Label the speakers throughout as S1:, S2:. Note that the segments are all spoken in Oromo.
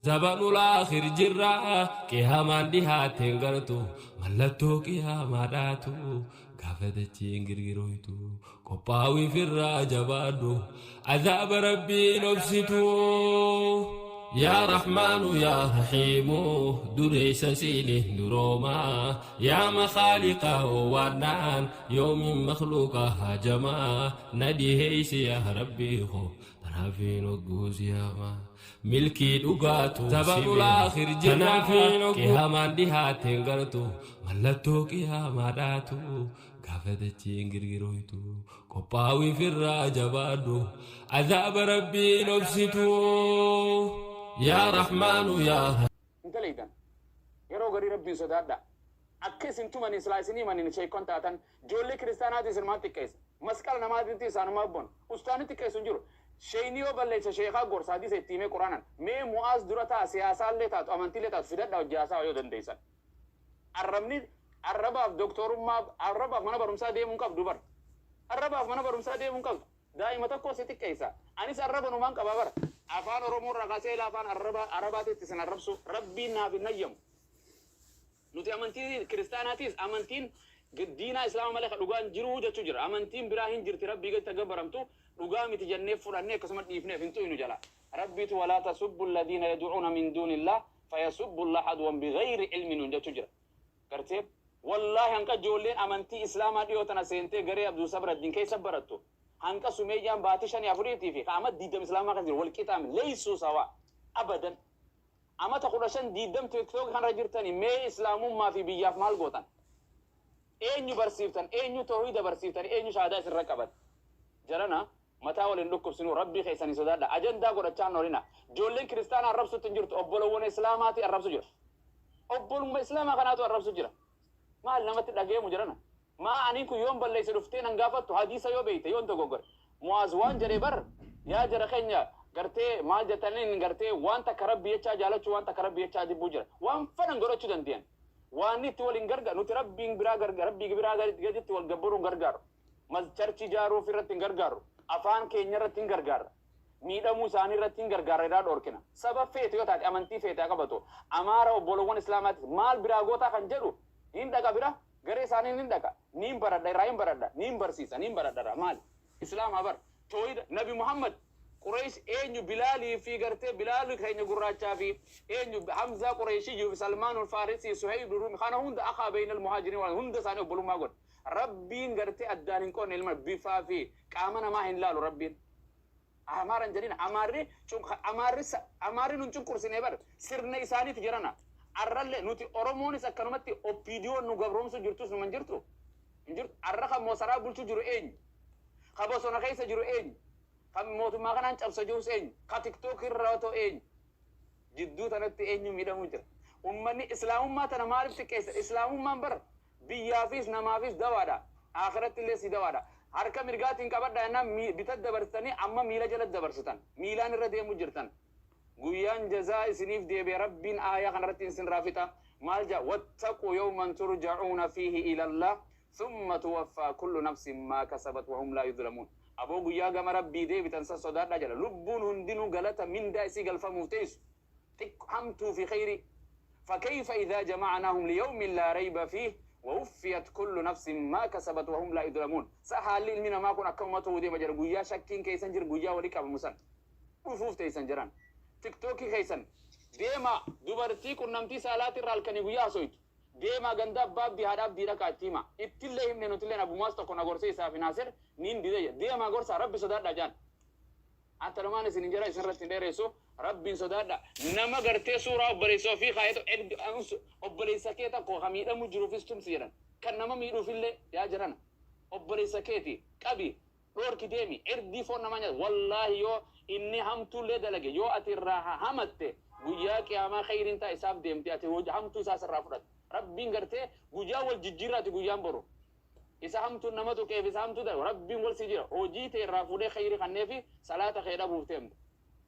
S1: زبان الآخر جرا قيامان ديها تنغرتو ملتو قياما داتو قافة تشينغرغرويتو قباوي في الراجبادو عذاب ربي نفسيتو يا رحمن يا رحيم دريس سيني دروما يا مخالقه ونان يوم مخلوقه هجما نديه يا ربي خو ترافين وقوز يا ما ملكي دوغاتو زبان الآخر جنا قيامان ديها تنغرتو ملتو قياما داتو قافة تشينغرغرويتو قباوي في الراجبادو عذاب ربي نفسيتو يا رحمن يا
S2: انت ليدان يرو غري ربي سدادا اكيس انتو من سلايسني من شي كونتاتن جولي كريستيانات سرماتيك كيس مسكال نمازتي سانمابون استانتي كيس انجرو شينيو بليش شيخا غورسادي سيتيمي قران مي معاذ درتا سياسه لتا امنتي لتا فددا وجاسا يو دنديسن الرمني الربا دكتور ما الربا من برمسا دي منكب دوبر الربا من برمسا دي منكب دائما تكو سيتي كيسا اني الربا نو منكب بابر afaan oromoo raqasee afaan arabaatitti san arrabsu rabbiin naaf hin hayyamu nuti amantii kiristaanaatis amantiin diinaa islaama malee dhugaan jiru jechuu jira amantiin biraa hin jirti rabbii gadi tagabbaramtu dhugaa miti jennee fudhannee akkasuma dhiifneef hin tu'inu jala rabbiitu walaa tasubbu alladhiina yad'uuna min duunillah fayasubbu allah adwan bighayri ilmin jechuu jira gartee wallaahi hanqa ijoolleen amantii islaamaa dhiyootana seentee garee abduu sabraddiin keessa barattu hanka سميجان باتشان يافريتي في قامت ديدم إسلام ما كثير والكتاب ليسوا سواء أبدا أما تقولشان ديدم تكتوك هن رجرتني ما إسلام ما في بياف مال قوتان إيه برسيفتن إيه توحيد برسيفتن إيه شهادة الركبت جرنا متى ولن لكم سنو ربي خيساني سدادا أجندا قرأتشان نورينا جولين كريستان الرب ستنجرت أبولون إسلاماتي الرب سجر أبولون إسلام كانتو الرب سجر ما لما تدقيه مجرنا ما أنيكو يوم بالليل سلفتين أنقافت حديثة يو بيت يوم تقول موازوان جريبر يا جرخينيا قرتي ما جتنين قرتي وانت كربي يتشا جالتش وانت كربي يتشا دي بوجر وان فنن قرأتشو دندين واني تولي نقرقا نوتي ربي برا قرقا والقبرون قرقار مز چرچي جارو في رتين قرقار أفان كينيا رتين قرقار ميدا موساني رتين قرقار ريداد أوركنا سبب فيت يو تاتي أمانتي فيت أقبتو أمارا وبولوان إسلامات مال برا قوتا خنجرو إن دقا برا غري ساني نندكا نيم بردا رايم بردا نيم برسيسا نيم بردا رمال اسلام ابر تويد نبي محمد قريش اينو بلالي في غرتي بلال كاينو غراچا في اينو حمزه قريشي يو سلمان الفارسي سهيل الرومي خانه هند اخا بين المهاجرين وهند ساني بلو ماغون ربين غرتي ادانين كون علم بفا في قامنا ما هن لالو ربين امارن جرين اماري چون اماري نون چون كرسي نيبر سرني ساني تجرانا arralle nuti oromoonis akkanumatti oppiidiyoon nu gabroomsu jirtus nu man jirtu injirtu arra kan moosaraa bulchu jiru eenyu ka bosona keessa jiru eenyu kan mootummaa kanaan cabsa jirus eenyu ka tiktook irra otoo eenyu jidduu tanatti eenyu miidhamuu jira ummanni islaamummaa tana maaliif xiqqeessa islaamummaan bar biyyaafis namaafis dawaadha akhiratti illee si dawaadha harka mirgaatiin qabadha yennaan bitat dabarsitanii amma miila jala dabarsitan miilaan irra deemu jirtan guyan jazaa isiniif deebe rabbiin aayaa kanarratti isin raafita maal jaa wattaquu yawman turja'uuna fiihi ila Allah thumma tuwaffaa kullu nafsin maa kasabat wa hum laa yudlamuun aboo guyyaa gama rabbii deebitan san sodaadhaa jala lubbuun hundinuu galata mindaa isii galfamuuf teessu hamtuu fi khayri فكيف إذا جمعناهم ليوم لا ريب فيه ووفيت كل نفس ما كسبت وهم لا يظلمون سهل من ما كنا كمته ودي مجر غويا شكين كيسن جر غويا ولي كاب مسن وفوف تيسن جران تيك توك كيسن ديما دوبرتي كنمتي سالات الرالكني غويا سويت ديما غندا باب دي هداب دي ركاتيما اتلهم ننتلن ابو ماستو كنا غورسي سافي ناصر نين دي ديما غورسا ربي سداد دجان انت لما نسنجرا سرت ديرسو ربي سدادا نما غرتي سورة وبريسو في خايتو وبريسا كيتا كو خميدا مجرو فيستم سيران كان نما ميدو في اللي يا جران وبريسا كيتي قبي دور كديمي اردي فون نما والله يو اني همتو لدلغ يو اتراها همت غيا قياما خير انت حساب ديمتي اتي وج همتو ساسرا فرد ربي غرتي غيا والججيرات غيا برو إذا همتو نمتو كيف إذا همتو ده ربي والسجيرة وجيت الرافودة خير خنفي صلاة خير أبو تيم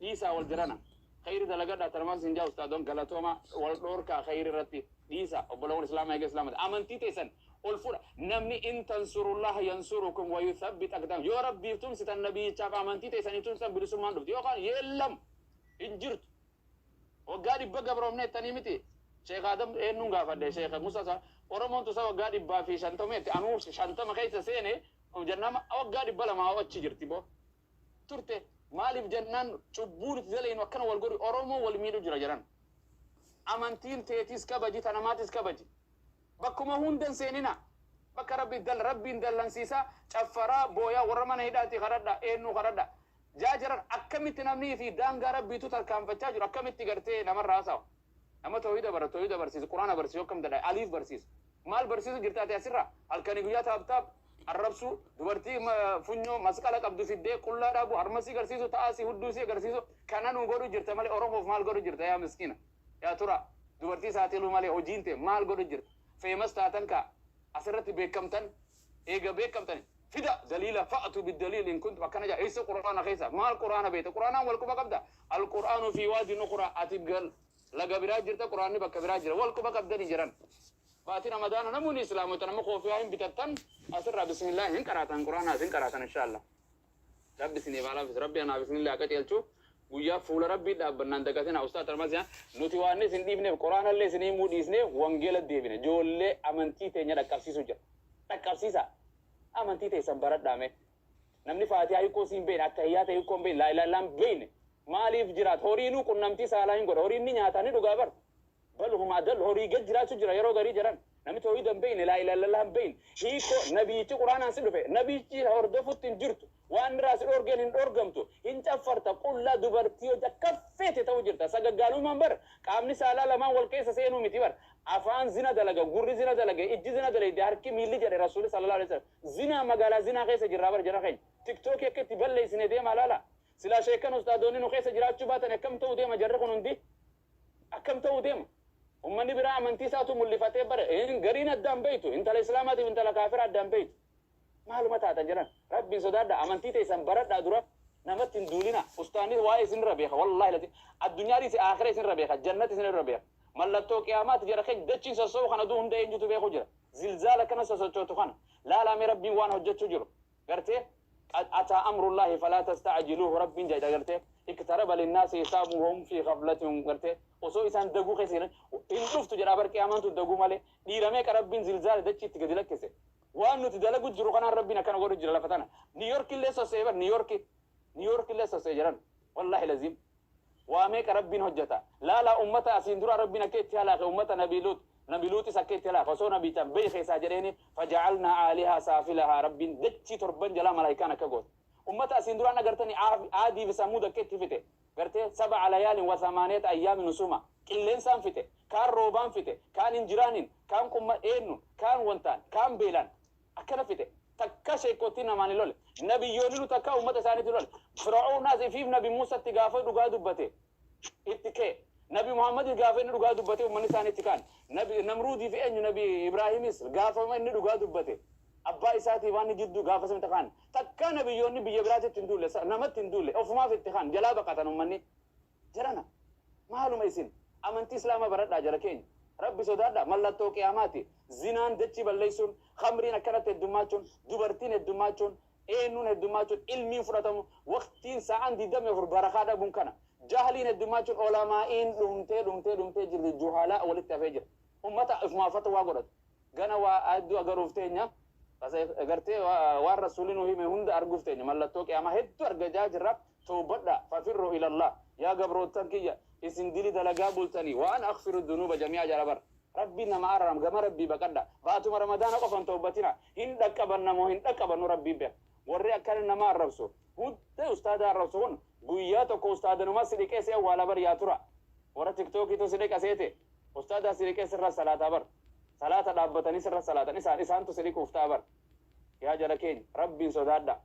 S2: إيسا والجرنا خير ده لقد أترمان سنجا أستاذون غلطوما والدوركا خير رتي إيسا وبلون الإسلام يجي إسلام أمنتي تيسن والفور نمني إن تنصروا الله ينصركم ويثبت أقدام يا ربي تمسك النبي شاف أمنتي تيسن يتون سن برسمان دفت يا خان يلم إنجرت وقال بقبرهم نتني متي شيخ آدم إنه قافد شيخ موسى ورمون تسا وقال في شنتمت أنو شنتم خيس سينه وجنام وقال بلا ما هو تشجرتي بو turte maaliif jennaan cubbuun itti daleen akkana wal godhu Oromoo wal miidhu jira jiran amantiin teetis kabaji tanamaatis kabaji bakkuma hundan seenina bakka rabbiin dallansiisa caffaraa booyaa warra mana hidhaati kadhadha eenyu kadhadha jaajiran akkamitti namni fi daangaa rabbiitu tarkaanfachaa jiru akkamitti gartee namarraa haasawa nama tawhida barsiisu quraana barsiisu akkam dadha aliif barsiisu maal barsiisu jirtaate asirra halkanii guyyaa taaptaap الربسو دبرتي فنيو مسكالة قبض في الدي كلها رابو هرمسي قرسيسو تاسي هدوسي قرسيسو كانانو غورو جرتا مالي أورومو مال غورو جرتا يا مسكينة يا ترى دبرتي ساتيلو مالي هجينتي مال غورو جرتا فيمس تاتن كا أسرتي بيكمتن إيجا بيكمتن فدا دليل فأتوا بالدليل إن كنت مكان جا إيسو قرآن خيسا ما القرآن بيت القرآن والكوبا قبدا القرآن في وادي نخرى أتيب قال لقى براج جرتا قرآن بك براج جرتا والكوبا قبدا نجران باتي رمضان نموني إسلام وتنمو خوفيهم بتتن أسرع بسم الله هن قراتن قرآن هن قراتن إن شاء الله رب سني بالا بس ربي أنا بسم الله كتيلشو ويا فول ربي دابنا ندكتنا أستاذ ترمزيا نوتيواني سنديبني قرآن اللي سني موديسني وانجيل الديبني جولة أمانتي تيجي ركابسي سوجا ركابسي أمانتي تيسمبرت دامه نمني فاتي أيكو سين بين أتحيات أيكو بين لا إله لام بين ماليف جرات هورينو كنامتي سالاين قر هوريني نياتاني دوغابر بل هم عدل هوري قد جرات سجرا يرو غري جران نمي توحيد بين لا اله الا الله بين هيكو نبي تي قران انسدو في نبي تي هوردفت جرت وان راس اورغن اورغمتو ان تفرت قل لا دبرتيو كفيت توجرتا سغغالو منبر قامني سالا لما والكيس سينو متبر افان زنا دلغ غوري زنا دلغ اج زنا دلي داركي ميلي جري رسول صلى الله عليه وسلم زنا مغالا زنا كيس جرابر جرخين تيك توك يكتي بلي سنه دي مالالا سلا شيكن استاذوني نو كيس جراچو باتن كم تو دي مجرخون اندي اكم تو دي ومن برا أمانتي ساتو ملفتة بره إن قرين الدم بيتو إنت الإسلام هذا وإنت الكافر الدم بيت معلومات هذا جران ربي صداد أمانتي تيسان برد أدرا نمت تندولنا أستاني واي سن ربيخ والله الذي الدنيا دي آخرة سن ربيخ الجنة سن ربيخ ملتو قيامات جرخك دتشي سسو خنا دو هنده إنجو تبيخو جرا زلزال كنا سسو تخنا لا لا مي ربي وان هجتشو جرو قرتي أتى أمر الله فلا تستعجلوه ربي جاي قرتي اقترب للناس حسابهم في غفلتهم قرتي وسو إنسان دغو خسيرن إن شفت جرابر قيامات دغو مالي ديرمي كربين زلزال دتشي تجدلك كسه وانو تدلغو جرو كنا ربنا كان غورو جرا لفتنا نيويورك اللي سوسيبر نيويورك اللي سوسيجران والله لازم واميك ربنا هجتا لا امتا اسندرا ربنا كيتي على امتا نبي لوط سكيتي لا فسو نبي تبي خيسا جريني فجعلنا عليها سافلها رب دتشي تربن جلا ملائكانا كغوت امتا اسندرا نغرتني عادي بسمود كيتي فيته غرتي 7 ليال و8 ايام نسوما قلين سان فيته كان روبان فيته كان انجرانين كان قم اينو كان وانتان كان بيلان اكنا فيته تكاشي كوتينا ماني لول نبي يونيلو تكا امتا ثاني لول فرعون نازي في نبي موسى تغافو دغا دبته اتكي نبي محمد غافو دغا دبته من ثاني تكان نبي نمرود في ان نبي ابراهيم غافو من دغا دبته ابا اساتي وان جدو غافو سمتكان تكا نبي يوني بيبرات تندول نمت تندول اوفما في اتخان جلا بقتن مني جرانا معلوم يسين امنتي اسلام بردا جركين ربي سودادا ملتو قياماتي زنان دچي بليسون خمرين كرت الدماچون دوبرتين الدماچون اينون الدماچون علمي فرتم وقتين ساعان دي دم يفر برخادا بنكنا جاهلين الدماچون علماءين دمته جل جهالا ولتفجر امتا افما فتوا غرد غنا وادو اغروفتينيا بس اغرتي والرسولين وهي هند ارغفتينيا ملتو قياما هدو ارغجا جرب توبدا ففروا الى الله يا غبروتن كيا اسن دلي دلغا بولتني وانا اغفر الذنوب جميعا جربر ربنا ما أرام جمع ربي بكردا فاتم رمضان قفن توبتنا هن دكبرنا مو هن دكبرنا ربي به ورّي أكلنا ما الرسول هو ده أستاذ الرسول بوياتو كأستاذ نما سيرك سيا ولا بر ياتورا ورا تيك توك يتو سيرك سيته أستاذ سيرك سر صلاة بر صلاة دابتني سر صلاة نسان تو سيرك أفتابر يا جركين ربي سودادا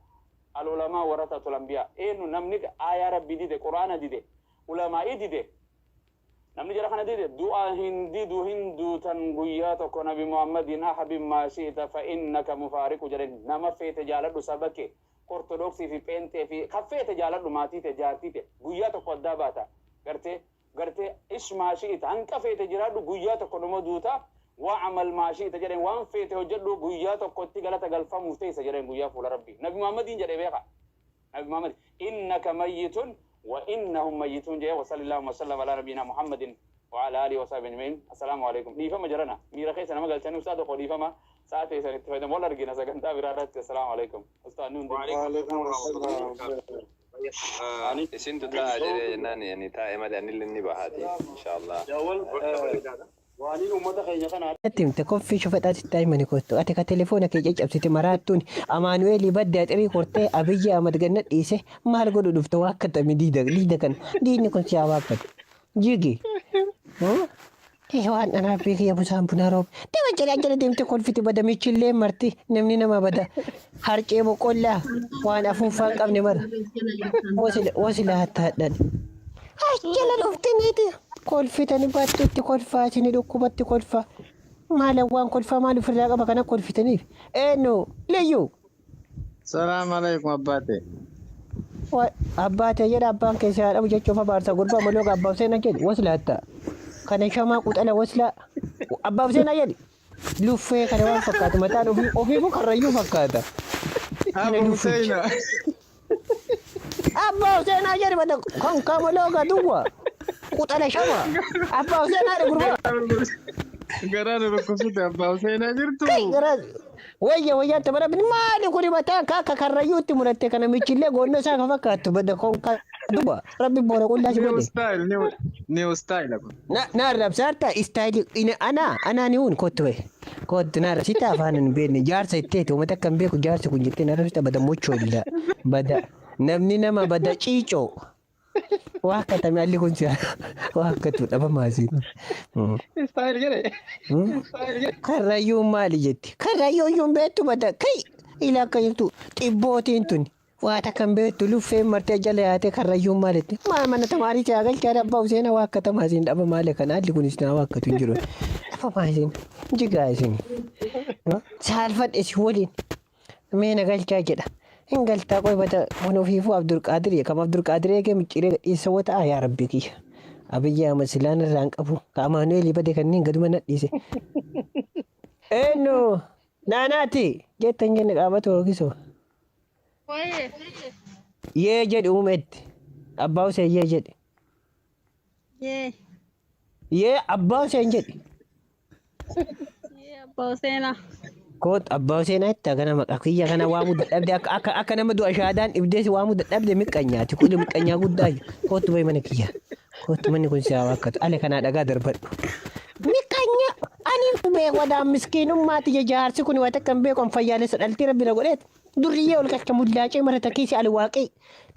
S2: العلماء ورثة الأنبياء إنه نمنك آية ربي دي قرآن دي علماء دي namni jara kana dide du'a hindu tan guyyaa tokko nabi muhammadin habib ma shi'ta fa innaka mufariqu jaren nama feete jaaladhu sabake orthodoxi fi pente fi kafeete jaaladhu maatite jaartite guyyaa tokko adda baata garte isma shi'ta hanqa feete jiraadhu guyyaa tokko numa duuta wa amal ma shi'ta jaren waan feete hojjedhu guyyaa tokkotti galata galfamuuf teessa jaren guyyaa fuula rabbi nabi muhammadin jedhe beeka nabi muhammad innaka mayyitun وإنهم ميتون جاء وصلى الله وسلم على نبينا محمد وعلى آله وصحبه أجمعين السلام عليكم لي فما جرنا ميرا خيس أنا ما قلت أنا أستاذ قولي فما ساعتي سنتفيد ولا رجينا سكنتا برادات السلام عليكم أستاذ نون
S3: وعليكم السلام.
S4: isintu ta'a jedhee jennaan yani taa'ee malee ani illee ni bahaati inshallah.
S2: وأنا أمة خير خنا
S5: Timte koffii shufadhaatti daa'imman kottu ati ka telefoona kee caccabsite maraattuun amaanu'eelii baddaa xirii kortee abiyyi ahmad gannat dhiise maal godhu dhufte waa akka tami diida kan diinni kun siyaa waaqqatu jigi waan anaaf kiyya busaan bunaa roob deeman jedhee jala deemte kolfiti bada michillee marti namni nama bada harcee boqqollaa waan afuuffaan qabne mara wasila hattaadhan jala dhufte kolfitani battutti kolfaa isini dhukkubatti kolfaa maalawwan kolfaa maal ofirraa qaba kana kolfitaniif eenyu leeyyuu
S3: السلام عليكم أباتي.
S5: abbaate jedha abbaan keessa haa dhabu jechuuf abaarsa gurbaa maloo abbaaf seenaa jedhi wasla hatta kana shamaa quxala wasla abbaaf seenaa jedhi luffee kana waan fakkaatu mataan ofiifu karrayyuu fakkaata
S3: أبو سينا.
S5: abbaaf seenaa jedhi bada kan kamaloo gaduwwa quxala shamaa abbaaf seenaa jedhi gurbaa
S3: قرار ركوسة أبو سينا جرتو.
S5: wayya tabara bin maali kuni mataan kaka karrayyuutti muratte kana michillee goonna isaa ka fakkaattu bada konka duba rabbi boora qullaa si
S3: نيو
S5: godhe
S3: ستايل نيو ستايل أبو.
S5: na rabsaarta istaayili ana ni hun kottu na rabsita afaanin beekne jaarsa itteeti uummata akkan beeku jaarsi kun jettee na rabsita bada mochoolila bada namni nama bada ciicoo waa akkatami alli kun siya waa akkatu dhaba maasiin
S3: ستايل كده.
S5: karrayyuun maali jetti karrayyuun beektu bada kai ila akka jirtu xibbootiin tun waa takkan beektu luffeen martee jala yaatee karrayyuun maalitti maal mana tamaarii siyaa galchaa dhabbaa useena waa akka tamaasiin dhaba maali kana alli kunis naa waa akkatu hin jiru dhaba maasiin jigaa isin saalfadhe si waliin meena galchaa jedha hin galtaa qoy bada kunuufiifuu abdulqaadir kam abdulqaadir eegee micciree gadhiisa wata yaa rabbi kiyya abiyyi ahmad silaan irraan qabu ka amaanu'eelii bade kanneen gaduma nadhiise eenyu naanaati jettan jenne qaabatu yookiso yee jedhi uumetti abbaa useen yee jedhi yee abbaa useen jedhi koot abbaa useen itti kana maqaa kiyya kana waamuu dadhabde akka nama du'a shaadaan dhibdees waamuu dadhabde miqqanyaati kuli miqqanyaa guddaa kootu bayi mana kiyya kootu manni kun siyaa waakkatu ale kanaa dhagaa darbadhu miqqanya ani beeku wadaan miskiinummaati jaarsi kun waa takkan beeku an fayyaalessa dhaltii rabbi na godheet durriyyee ol galcha mullaacee marata kiisi alwaaqee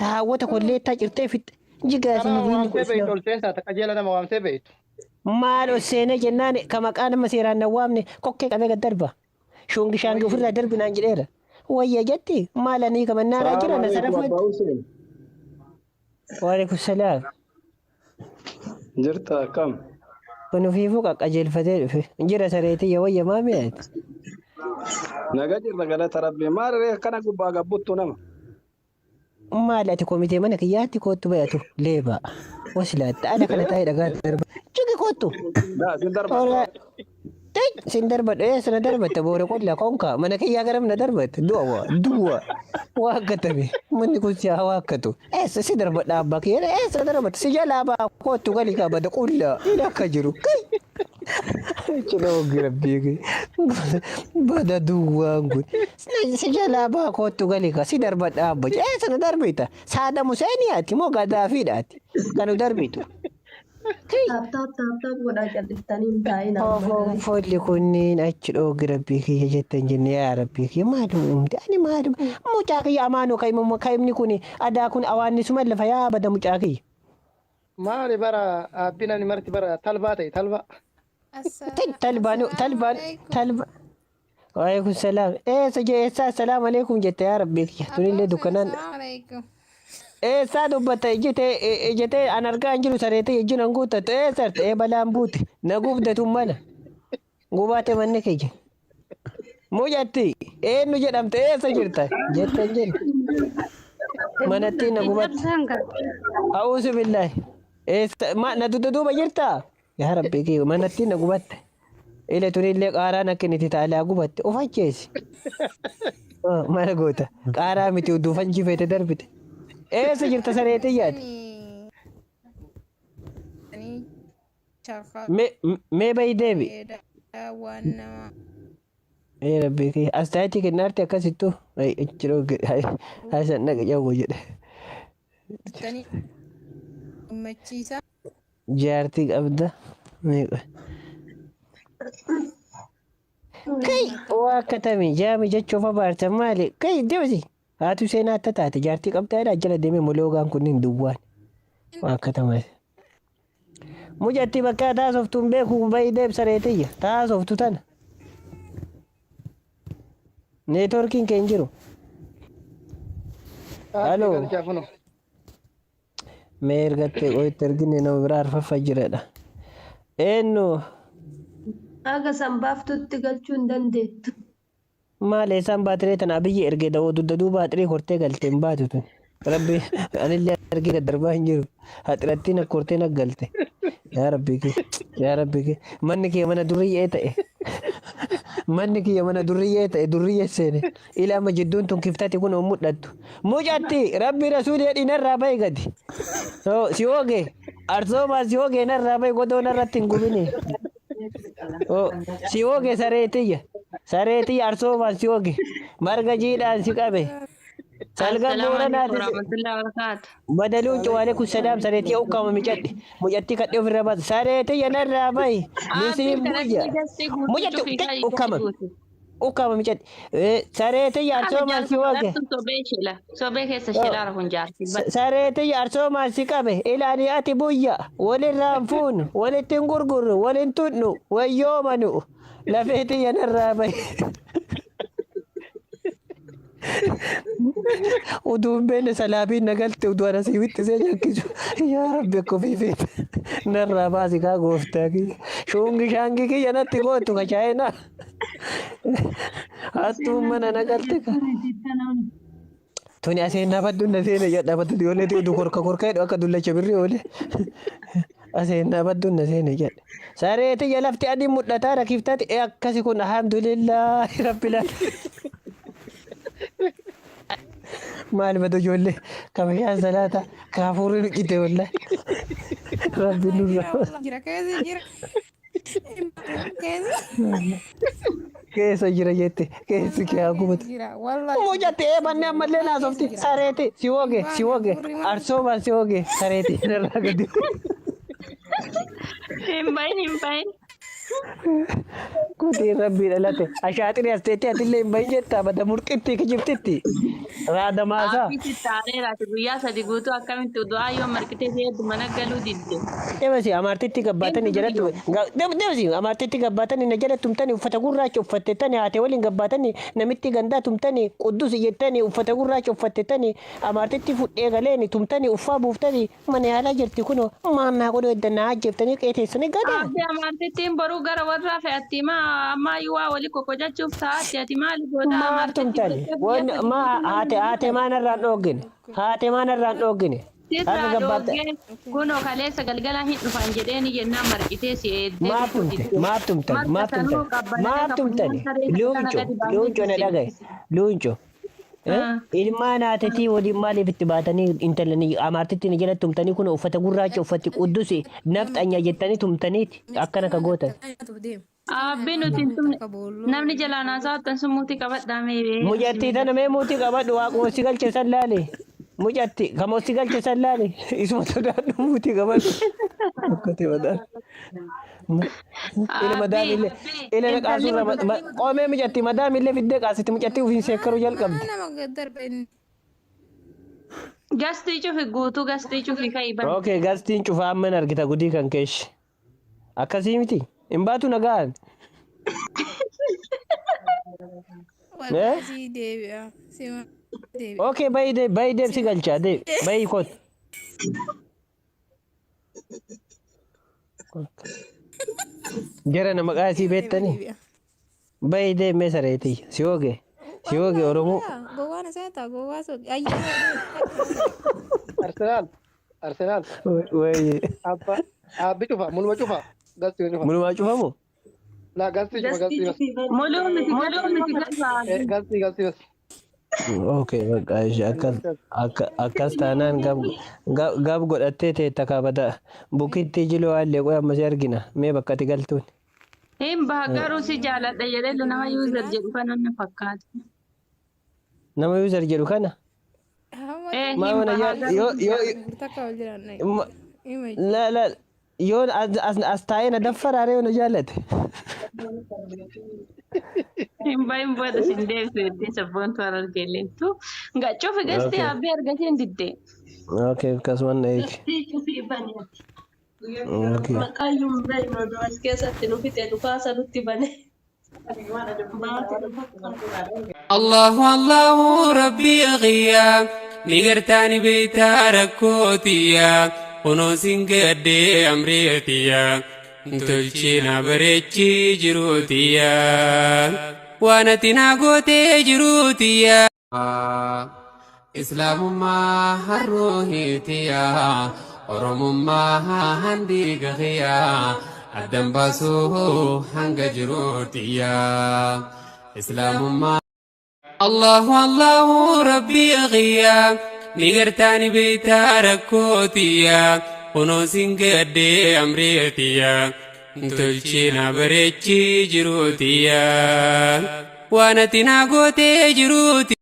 S5: taawwata kolleettaa cirtee fixxe jigaasini diinni kun maal osseene jennaan ka maqaa nama seeraan na waamne kokkee qabee gad darba shungi shaangi ofirraa darbi naan jedheera wayya jetti maalanii kamannaaraa jira na sarafatti waalaikum salaam
S3: جرتا كم.
S5: kun ofiifuu qaqqajeelfatee dhufe jira sareetiyya wayya maamiyaati
S3: نجاجر رجالات ربي ما رأي كنا كوبا جبوتو نما.
S5: maal ati komitee mana kiyyaatti koottu bayatu leebaa wasilaatta ana kana taa'ee dhagaa darba cigi koottu
S3: لا سندر.
S5: sin darbadhu sana darbatta boora qolla konka mana kiyyaa garam na darbatte du'a waa akkatame manni kun siyaa waa akkatu si darbadha abbaa kiyya sana darbatta si jalaa baa koottu gali qabada qulla ila akka jiru cinoo girabbii bada duwwaan kun si jalaa baa koottu gali ka si darbadha abba sana darbita saada museeniyaati moo gadaafiidhaati kanu darbitu
S6: godhaa calliftanii hin taa'in.
S5: Foolli kunniin achi dhoogi rabbii kiyya jettan jenne yaa rabbii kiyya maalum uumte ani maalum mucaa kiyya amaanoo kaimni kun adaa kun awaannisuma lafa yaa bada mucaa kiyya.
S7: Maali bara abbina ni marti bara talbaa ta'e talba.
S5: Talbaan. Waalaikum salaam. Eessa salaamu alaikum jette yaa rabbii kiyya tunillee dukkanaan. Eessaa dubbata ijjitee an argaa hin jiru sareetee ijji nan guuttatu eessarte balaan buute na gubdatu mala gubaate manni kiyya mujatti eenyu jedhamte eessa jirta jettan jenna manatti na gubatte a'uusu billaahi na duuba jirtaa yaa rabbi kiyya manatti na gubatte ile tunillee qaaraan akkiniti taalaa gubatte of ajjeesi mana goota qaaraa miti uduufan jifeete darbite eessa jirta sareetiyyaati Mee bayi deebi. Rabbi kee astaatii kennaarti akkasittuu jiruu haasan dhaqa jawwa jedhe. Jaartii qabda meeqa? Kai waa akkatami jaami jechuuf abaartan maali? Kai deemsi haatu seenaa akka taate jaartii qabdaadha jala deemee moloogaan kunniin duwwaan waa akkatama. Mujatti bakka taasoftuun beeku bayi deebsareetiyya taasoftu tana. Neetworkiin kee hin jiru. Halloo. Mee ergattee qo'itti ergine nama biraa arfaffa jiredha. Eenyu.
S6: Aga sanbaaftutti galchuu hin dandeettu.
S5: Maali isaan baatiree tana biyya ergee dawoo dudda duuba haxiree hortee galtee hin baatu tun. Rabbi anillee ergee daddarbaa hin jiru. Haxirattiin akka hortee na galte. Yaa Rabbi kee. Yaa Rabbi kee. Manni kee mana durriyyee ta'e. Manni kiyya mana durriyyee ta'e durriyyee seene. Ilaama jidduun tun kiftati kun mul'attu. Mucatti Rabbi rasuulee dhinarraa bahi gadi. Si hoogee. Arsoomaa si hoogee narraa bahi godoo narratti hin gubine. Si hoogee sareetiyya. Sareetiyya arsoomaan si hoogee. Marga jiidhaan si qabe. Salgan booranaati. Badaluun cuwaalee kun sadaam sareetiyya ukkama micadhi. Mucatti kadhee ofirra baata. Sareetiyya narraa bahi. Nusiin buyya. Mucatti ukkama. Ukkama micadhi. Sareetiyya arsoomaan si hoogee.
S8: Sobee keessa shilaara kun jaarsi.
S5: Sareetiyya arsoomaan si qabe. Ilaani ati buyya. Walirraan fuunu. Walitti hin gurgurru. Walin tunnu. Wayyoomanu. Lafeetiyya narraa bahi. Uduun beenne salaabiin nagalte utuu ana sii wixxisee jakkisu yaa Rabbi akka ofii feete narraa baasi kaa gooftaa kiyya shungi shaangi kiyya natti gootu kachaa'ina hattuun mana nagalte ka tuni aseen naafadduun na seene jedha battu yoolee udu korka korka jedhu akka dullacha birrii oole aseen naafadduun na seene jedha sareeti ya lafti adiin mul'ataa rakiftati akkasi kun alhamdulillah rabbil maal bada ijoollee kabajaan salaata kaafuurri nuqite walla rabbi nurra keessa jira jette keessi kee hagubatu mucatte manne ammallee naasofti sareeti si woge arsoomaan si woge sareeti narraa gadi
S8: hin bahin.
S5: Kutiin rabbii dhalate ashaaxiri asteetti atillee hin bahin jettaa bada murqitti kijibtitti raada maasaa.
S8: Aafitti taaneeraati guyyaa sadi guutuu akkamitti du'aa yoo marqitee hedduu mana galuu didde.
S5: Deemasi amartitti gabbaatanii jalatti deemasi amartitti gabbaatanii na jala tumtanii uffata gurraacha uffattettanii haatee waliin gabbaatanii namitti gandaa tumtanii quddus jettanii uffata gurraacha uffattettanii amartitti fudhee galeeni tumtanii uffaa buuftanii mana yaalaa jirti kunoo maannaa godhoo eddannaa ajjeeftanii qeeteessanii gadaa.
S8: Amartittiin boruu gara warraa fe'atti ammaa waa walii kokkojachuuf taa'atti ati maali gootaa
S5: maal tumtani haate maanarraan dhoogine haate maanarraan dhoogine
S8: sirraa dhoogee kunoo kaleessa galgala hin dhufan jedheeni jennaan marqitee si eeddee
S5: maaf tumtani luunco na dhagaye luunco ilmaan haatetii waliin maaliif itti baatanii intalanii amartitti ni jala tumtanii kun uffata gurraacha uffatti quddusi nafxanya jettanii tumtaniiti akkana ka gootan.
S8: Abbi nuti namni jalaa naasaa ottan sun muutii qabadhaa meebee.
S5: Mucattii tana mee muutii qabadhu waaquma si galche san laale. Mucatti kamoo si galche san laale isuma sodaadhu muutii qabadhu. Akkati badaan. Ila madaamillee ila naqaasurra qoomee mucatti madaamillee fiddee qaasiti mucatti ufiin seekkaruu jalqabdi.
S8: Gastii cufi guutuu gastii cufi kaa'iban.
S5: Okay gastiin cufaa amman argita gudii kan keeshi. Akkasii miti. Hin baatu nagaan. Okay bayi deeb si galchaa bayi kot. Jara nama qaasii beektanii. Bayi deeb mee sareetii si oge Oromoo.
S9: Gowwaana seetaa gowwaa soog
S7: Arsenal.
S5: Wayye.
S7: Abbi cufa muluma cufa.
S5: Muluma cufamu?
S7: La gasti cufa.
S8: Muluu miti galfaa.
S7: Gasti.
S5: Okay, bakka ishee akkas taanaan gaaf godhattee teetta kabada bukitti jiloo haallee qoy ammas argina mee bakka itti galtuun.
S8: Hin baha garuu si jaaladha jedhee nama yuuzar jedhu kana na fakkaata.
S5: Nama yuuzar jedhu kana.
S8: Hin
S5: Maamana
S8: baha
S5: la yoo as taa'ee na daffaraaree yoo na jaallate.
S8: hin bahin booda sin deebisu jettee sabboontu argeelleettu. Gaccoo fi gasti abbii argatee hin diddee.
S5: Okay, akkasumas na eegi.
S6: Maqaayyuun beeknu as keessatti nu fite dhukaasa nutti bane.
S1: الله الله ربي غيا نيغرتاني بيتا ركوتيا ونوسين قدي أمريتيا تلشينا بريتشي جروتيا وانا تناقوتي جروتيا إسلام ما هروهيتيا ورم ما هندي غيا الدم باسو هنگ جروتيا إسلام ما الله الله ربي غيا نيغرتاني بيتا ركوتيا ونوسين قدي أمريتيا تلشينا بريتشي جروتيا وانا تناقوتي جروتيا